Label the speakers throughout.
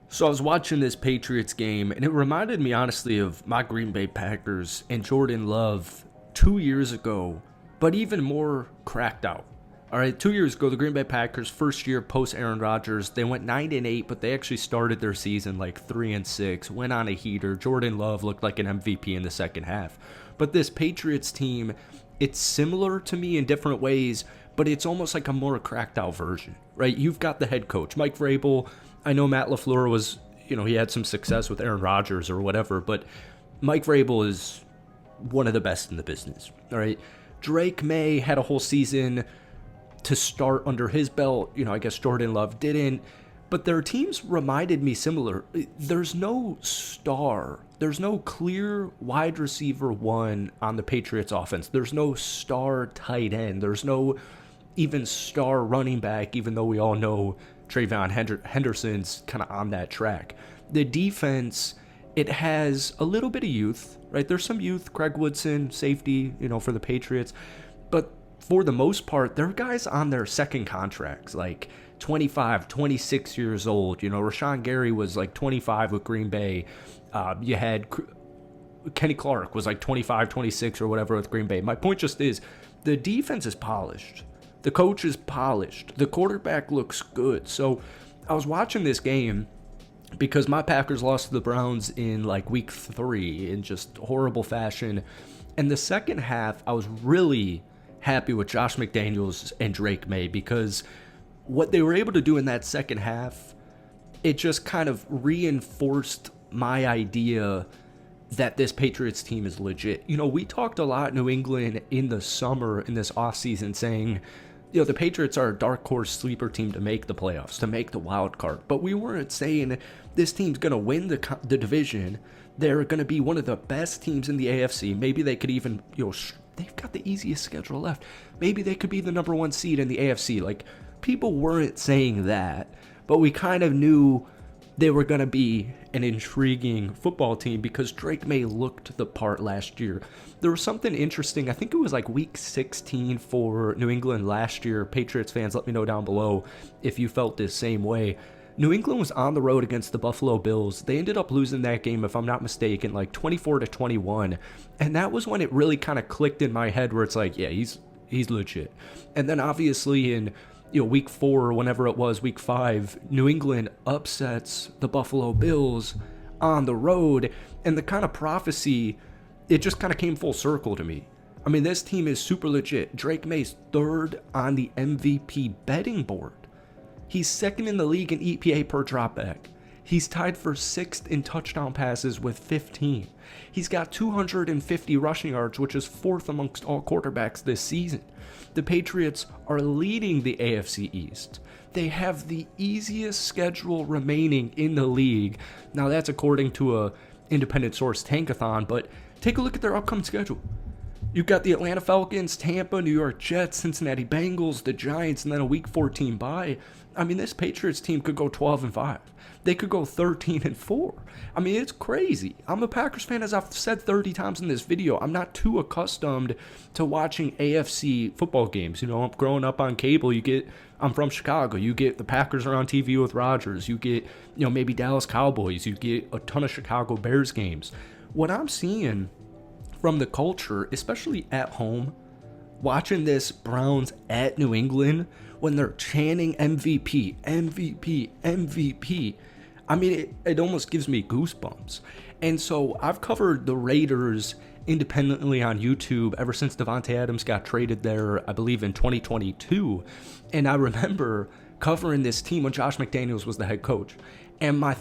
Speaker 1: So I was watching this Patriots game, and it reminded me honestly of my Green Bay Packers and Jordan Love 2 years ago, but even more cracked out. All right, 2 years ago, the Green Bay Packers, first year post Aaron Rodgers, they went 9-8, but they actually started their season like 3-6, went on a heater. Jordan Love looked like an MVP in the second half. But this Patriots team, it's similar to me in different ways, but it's almost like a more cracked out version, right? You've got the head coach, Mike Vrabel. I know Matt LaFleur was, he had some success with Aaron Rodgers or whatever, but Mike Vrabel is one of the best in the business, all right? Drake Maye had a whole season to start under his belt. I guess Jordan Love didn't. But their teams reminded me similar. There's no star. There's no clear wide receiver one on the Patriots offense. There's no star tight end. There's no even star running back, even though we all know Trayvon Henderson's kind of on that track. The defense, it has a little bit of youth, right? There's some youth. Craig Woodson, safety, for the Patriots. But for the most part, they're guys on their second contracts, like 25, 26 years old. Rashawn Gary was like 25 with Green Bay. You had Kenny Clark was like 25, 26 or whatever with Green Bay. My point just is the defense is polished. The coach is polished. The quarterback looks good. So I was watching this game because my Packers lost to the Browns in like week 3 in just horrible fashion. And the second half, I was really happy with Josh McDaniels and Drake Maye because what they were able to do in that second half, it just kind of reinforced my idea that this Patriots team is legit. We talked a lot in New England in the summer, in this offseason, saying, the Patriots are a dark horse sleeper team to make the playoffs, to make the wild card. But we weren't saying this team's going to win the division. They're going to be one of the best teams in the AFC. Maybe they could even, they've got the easiest schedule left. Maybe they could be the number 1 seed in the AFC. Like, people weren't saying that, but we kind of knew they were going to be an intriguing football team because Drake Maye looked the part last year. There was something interesting. I think it was like week 16 for New England last year. Patriots fans, let me know down below if you felt this same way. New England was on the road against the Buffalo Bills. They ended up losing that game, if I'm not mistaken, like 24-21. And that was when it really kind of clicked in my head where it's like, yeah, he's legit. And then obviously in week 4 or whenever it was, week 5, New England upsets the Buffalo Bills on the road. And the kind of prophecy, it just kind of came full circle to me. I mean, this team is super legit. Drake Maye's 3rd on the MVP betting board. He's 2nd in the league in EPA per dropback. He's tied for 6th in touchdown passes with 15. He's got 250 rushing yards, which is 4th amongst all quarterbacks this season. The Patriots are leading the AFC East. They have the easiest schedule remaining in the league. Now, that's according to a independent source, Tankathon, but take a look at their upcoming schedule. You've got the Atlanta Falcons, Tampa, New York Jets, Cincinnati Bengals, the Giants, and then a week 14 bye. I mean, this Patriots team could go 12-5. They could go 13-4. I mean, it's crazy. I'm a Packers fan, as I've said 30 times in this video. I'm not too accustomed to watching AFC football games. I'm growing up on cable. I'm from Chicago. You get the Packers are on TV with Rodgers. You get, maybe Dallas Cowboys. You get a ton of Chicago Bears games. What I'm seeing from the culture, especially at home, watching this Browns at New England when they're chanting MVP, MVP, MVP. I mean, it almost gives me goosebumps. And so I've covered the Raiders independently on YouTube ever since Devontae Adams got traded there, I believe in 2022. And I remember covering this team when Josh McDaniels was the head coach. And my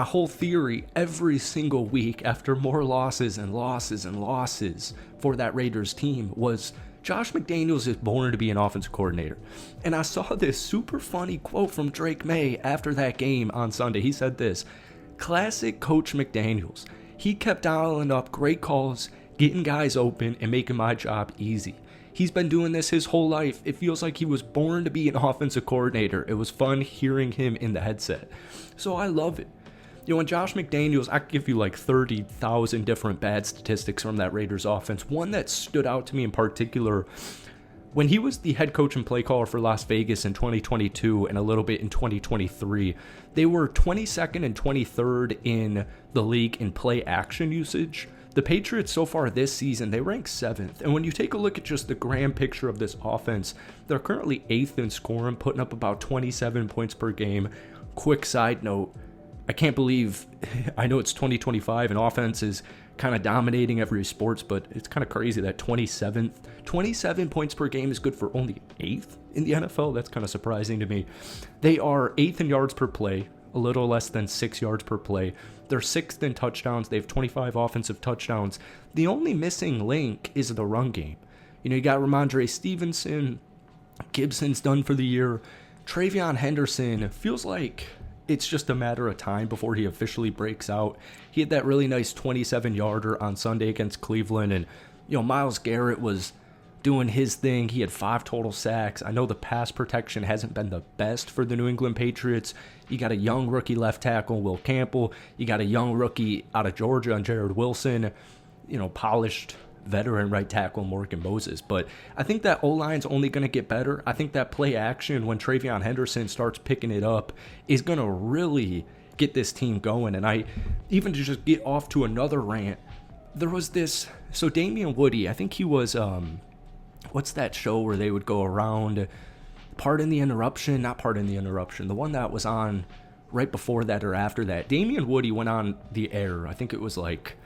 Speaker 1: whole theory every single week after more losses and losses and losses for that Raiders team was Josh McDaniels is born to be an offensive coordinator. And I saw this super funny quote from Drake Maye after that game on Sunday. He said this, "Classic Coach McDaniels. He kept dialing up great calls, getting guys open, and making my job easy. He's been doing this his whole life. It feels like he was born to be an offensive coordinator. It was fun hearing him in the headset." So I love it. When Josh McDaniels, I could give you like 30,000 different bad statistics from that Raiders offense. One that stood out to me in particular When he was the head coach and play caller for Las Vegas in 2022 and a little bit in 2023, they were 22nd and 23rd in the league in play action usage. The Patriots so far this season, they rank 7th. And when you take a look at just the grand picture of this offense, they're currently 8th in scoring, putting up about 27 points per game. Quick side note, I can't believe, I know it's 2025 and offense is kind of dominating every sports, but it's kind of crazy that 27 points per game is good for only 8th in the NFL. That's kind of surprising to me. They are 8th in yards per play, a little less than 6 yards per play. They're 6th in touchdowns. They have 25 offensive touchdowns. The only missing link is the run game. You got Ramondre Stevenson. Gibson's done for the year. Travion Henderson feels like it's just a matter of time before he officially breaks out. He had that really nice 27-yarder on Sunday against Cleveland, and Myles Garrett was doing his thing. He had 5 total sacks. I know the pass protection hasn't been the best for the New England Patriots. You got a young rookie left tackle, Will Campbell. You got a young rookie out of Georgia, and Jared Wilson. Polished veteran right tackle Morgan Moses. But I think that O-line's only going to get better. I think that play action when Travion Henderson starts picking it up is going to really get this team going. And even to just get off to another rant, there was this, so Damian Woody, I think he was, what's that show where they would go around, Pardon the Interruption, not Pardon the Interruption, the one that was on right before that or after that. Damian Woody went on the air, I think it was like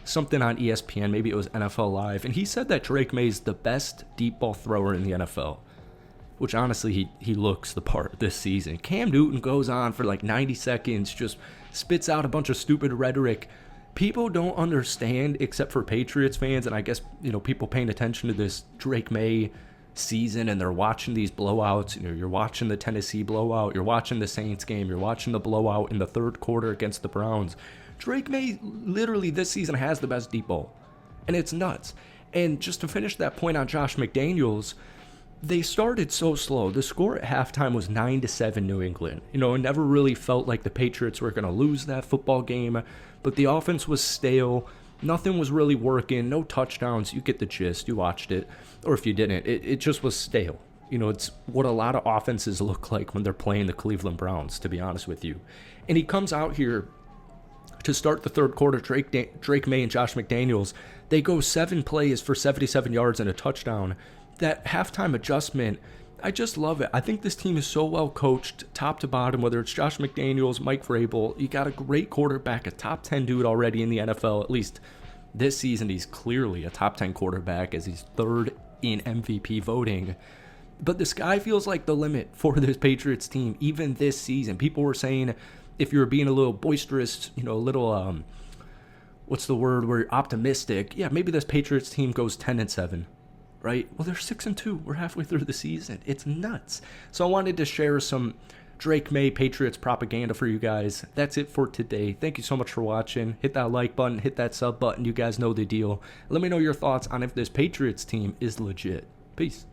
Speaker 1: something on ESPN, maybe it was NFL Live, and he said that Drake Maye's the best deep ball thrower in the NFL, which honestly he looks the part this season. Cam Newton goes on for like 90 seconds, just spits out a bunch of stupid rhetoric. People don't understand, except for Patriots fans, and I guess people paying attention to this Drake Maye season, and they're watching these blowouts. You're watching the Tennessee blowout, you're watching the Saints game, you're watching the blowout in the third quarter against the Browns. Drake Maye literally this season has the best deep ball, and it's nuts. And just to finish that point on Josh McDaniels, they started so slow. The score at halftime was 9-7 New England. It never really felt like the Patriots were going to lose that football game, but the offense was stale. Nothing was really working. No touchdowns. You get the gist. You watched it. Or if you didn't, it just was stale. It's what a lot of offenses look like when they're playing the Cleveland Browns, to be honest with you. And he comes out here to start the third quarter. Drake Maye and Josh McDaniels, they go 7 plays for 77 yards and a touchdown. That halftime adjustment, I just love it. I think this team is so well coached, top to bottom, whether it's Josh McDaniels, Mike Vrabel. You got a great quarterback, a top 10 dude already in the NFL. At least this season, he's clearly a top 10 quarterback as he's 3rd in MVP voting. But the sky feels like the limit for this Patriots team, even this season. People were saying, if you're being a little boisterous, a little, what's the word, where you're optimistic, yeah, maybe this Patriots team goes 10-7. Right? Well, they're 6-2. We're halfway through the season. It's nuts. So I wanted to share some Drake Maye Patriots propaganda for you guys. That's it for today. Thank you so much for watching. Hit that like button. Hit that sub button. You guys know the deal. Let me know your thoughts on if this Patriots team is legit. Peace.